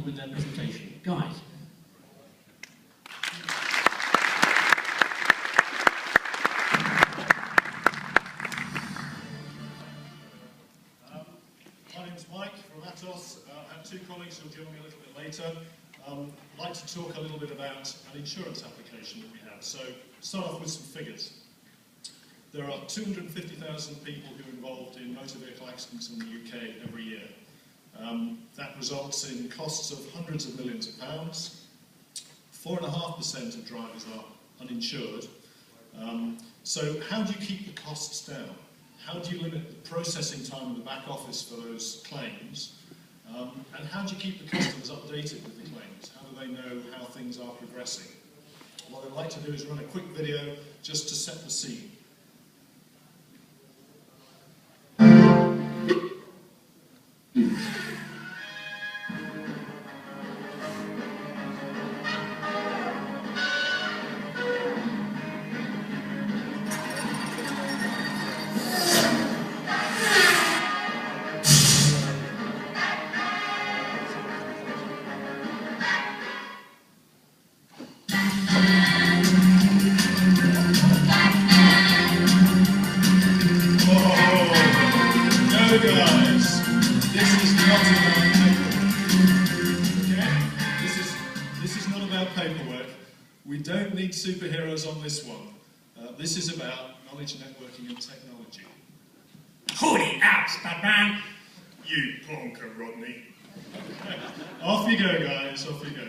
on with their presentation. Guys. My name's Mike from Atos. I have two colleagues who will join me a little bit later. I'd like to talk a little bit about an insurance application that we have. So, start off with some figures. There are 250,000 people who are involved in motor vehicle accidents in the UK every year. That results in costs of hundreds of millions of pounds. 4.5% of drivers are uninsured. So how do you keep the costs down? How do you limit the processing time in the back office for those claims? And how do you keep the customers updated with the claims? How do they know how things are progressing? What I'd like to do is run a quick video just to set the scene. Guys, this is not about paperwork. Okay? This is not about paperwork. We don't need superheroes on this one. This is about knowledge networking and technology. Holy apps, Batman! You plonker, Rodney. Off you go, guys. Off you go.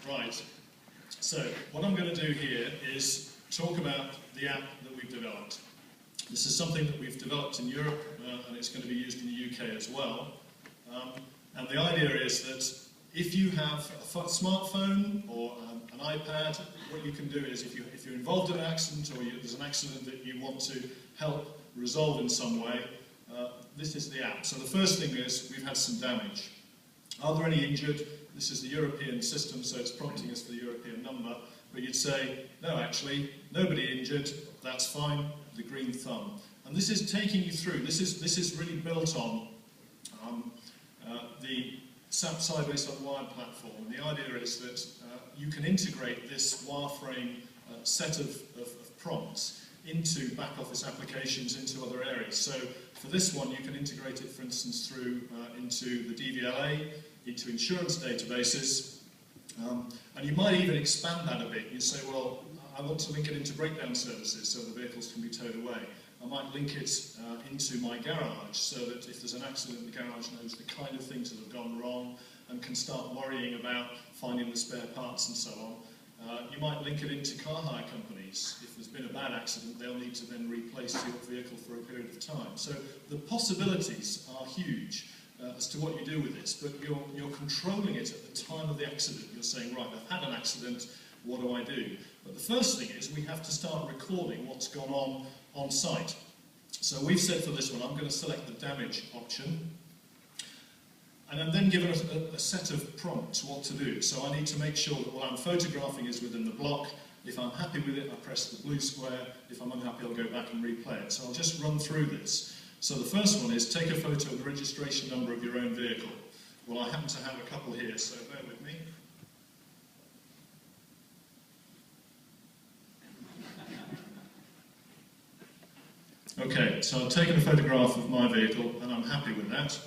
Right. So, what I'm going to do here is talk about the app that we've developed. This is something that we've developed in Europe, and it's going to be used in the UK as well. And the idea is that if you have a smartphone or an iPad, what you can do is, if you're involved in an accident or there's an accident that you want to help resolve in some way, this is the app. So the first thing is, we've had some damage. Are there any injured? This is the European system, so it's prompting us for the European number. But you'd say, no, actually, nobody injured, that's fine, the green thumb. And this is taking you through, this is really built on the SAP Side-Based on Wired platform. And the idea is that you can integrate this wireframe set of prompts into back-office applications, into other areas. So for this one, you can integrate it, for instance, through into the DVLA, into insurance databases. And you might even expand that a bit. You say, well, I want to link it into breakdown services so the vehicles can be towed away. I might link it into my garage so that if there's an accident, the garage knows the kind of things that have gone wrong and can start worrying about finding the spare parts and so on. You might link it into car hire companies. If there's been a bad accident, they'll need to then replace your vehicle for a period of time. So the possibilities are huge as to what you do with this, but you're controlling it at the time of the accident. You're saying, right, I've had an accident, what do I do? But the first thing is we have to start recording what's gone on site. So we've said for this one, I'm going to select the damage option, and I'm then given a set of prompts what to do. So I need to make sure that what I'm photographing is within the block. If I'm happy with it, I press the blue square. If I'm unhappy, I'll go back and replay it. So I'll just run through this. So the first one is take a photo of the registration number of your own vehicle. Well, I happen to have a couple here, so bear with me. Okay, so I've taken a photograph of my vehicle and I'm happy with that.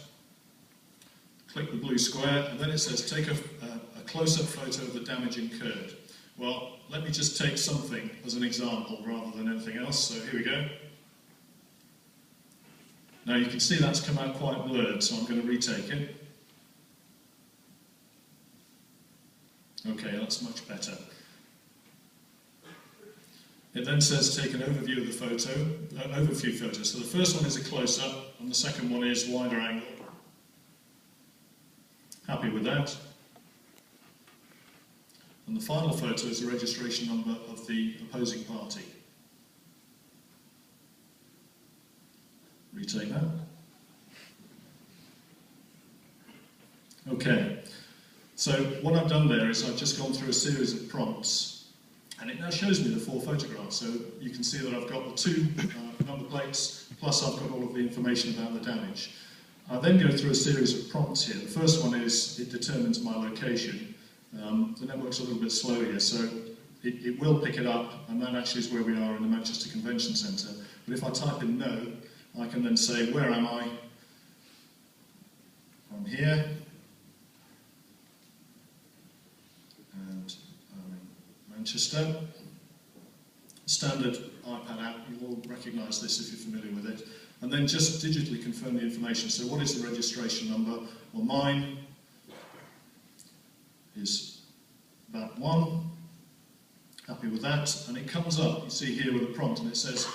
Click the blue square and then it says take a close-up photo of the damage incurred. Well, let me just take something as an example rather than anything else, so here we go. Now you can see that's come out quite blurred, so I'm going to retake it. Okay, that's much better. It then says take an overview of the photo, overview photo. So the first one is a close-up, and the second one is wider angle. Happy with that. And the final photo is the registration number of the opposing party. Retake that. Okay, so what I've done there is I've just gone through a series of prompts And it now shows me the 4 photographs, so you can see that I've got the 2 number plates, plus I've got all of the information about the damage. I then go through a series of prompts here. The first one is, it determines my location. The network's a little bit slow here, so it will pick it up, and that actually is where we are in the Manchester Convention Centre. But if I type in no, I can then say, where am I? I'm here. And I'm in Manchester. Standard iPad app, you will recognise this if you're familiar with it. And then just digitally confirm the information. So what is the registration number? Well, mine is that one. Happy with that. And it comes up, you see here with a prompt, and it says,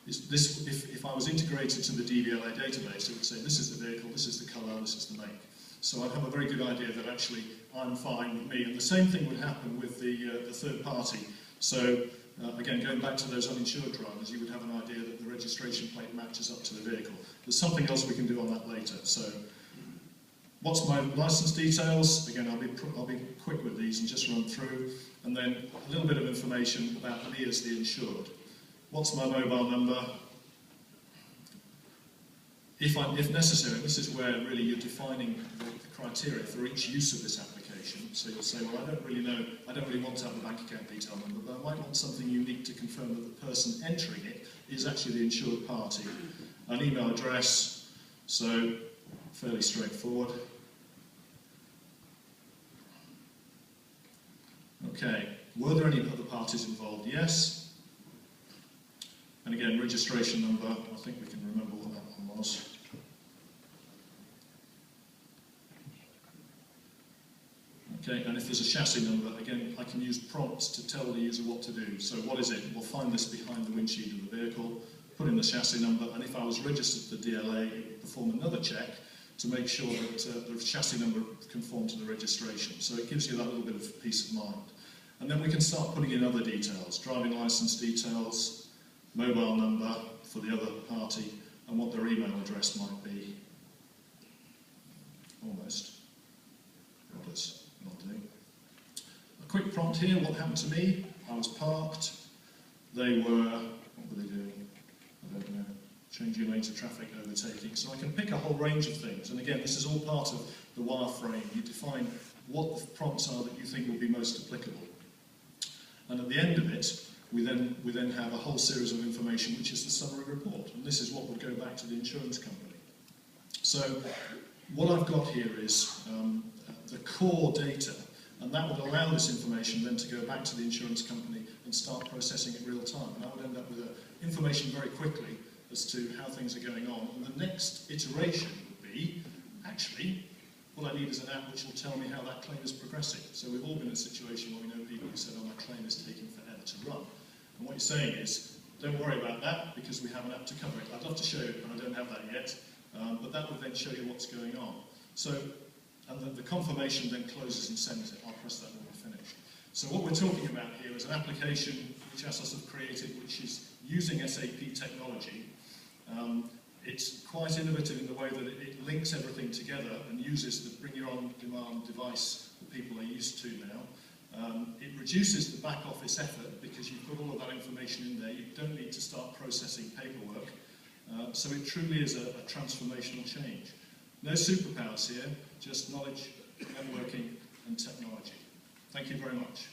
if I was integrated to the DVLA database, it would say, this is the vehicle, this is the colour, this is the make. So I'd have a very good idea that actually I'm fine with me. And the same thing would happen with the third party. So again, going back to those uninsured drivers, you would have an idea that the registration plate matches up to the vehicle. There's something else we can do on that later. So what's my license details? Again, I'll be quick with these and just run through. And then a little bit of information about me as the insured. What's my mobile number? If necessary, this is where really you're defining the criteria for each use of this application. So you'll say, well, I don't really want to have the bank account detail number, but I might want something unique to confirm that the person entering it is actually the insured party. An email address, so fairly straightforward. Okay, were there any other parties involved? Yes. And again, registration number, I think we can remember what that one was. Okay, and if there's a chassis number, again, I can use prompts to tell the user what to do. So what is it? We'll find this behind the windshield of the vehicle, put in the chassis number, and if I was registered to the DLA, it would perform another check to make sure that the chassis number conformed to the registration. So it gives you that little bit of peace of mind. And then we can start putting in other details, driving license details, mobile number for the other party, and what their email address might be. Almost. What does not do? A quick prompt here, what happened to me? I was parked. They were, what were they doing? I don't know. Changing lane to traffic, overtaking. So I can pick a whole range of things. And again, this is all part of the wireframe. You define what the prompts are that you think will be most applicable. And at the end of it, we then have a whole series of information, which is the summary report. And this is what would go back to the insurance company. So what I've got here is the core data, and that would allow this information then to go back to the insurance company and start processing it real time. And I would end up with information very quickly as to how things are going on. And the next iteration would be, actually, what I need is an app which will tell me how that claim is progressing. So we've all been in a situation where we know people who said, oh, my claim is taking forever to run. And what you're saying is, don't worry about that because we have an app to cover it. I'd love to show you, but I don't have that yet. But that would then show you what's going on. So, and the confirmation then closes and sends it. I'll press that when we're finished. So what we're talking about here is an application which Atos have created, which is using SAP technology. It's quite innovative in the way that it links everything together and uses the bring your own demand device that people are used to now. It reduces the back office effort because you've got all of that information in there. You don't need to start processing paperwork. So it truly is a transformational change. No superpowers here, just knowledge, networking and technology. Thank you very much.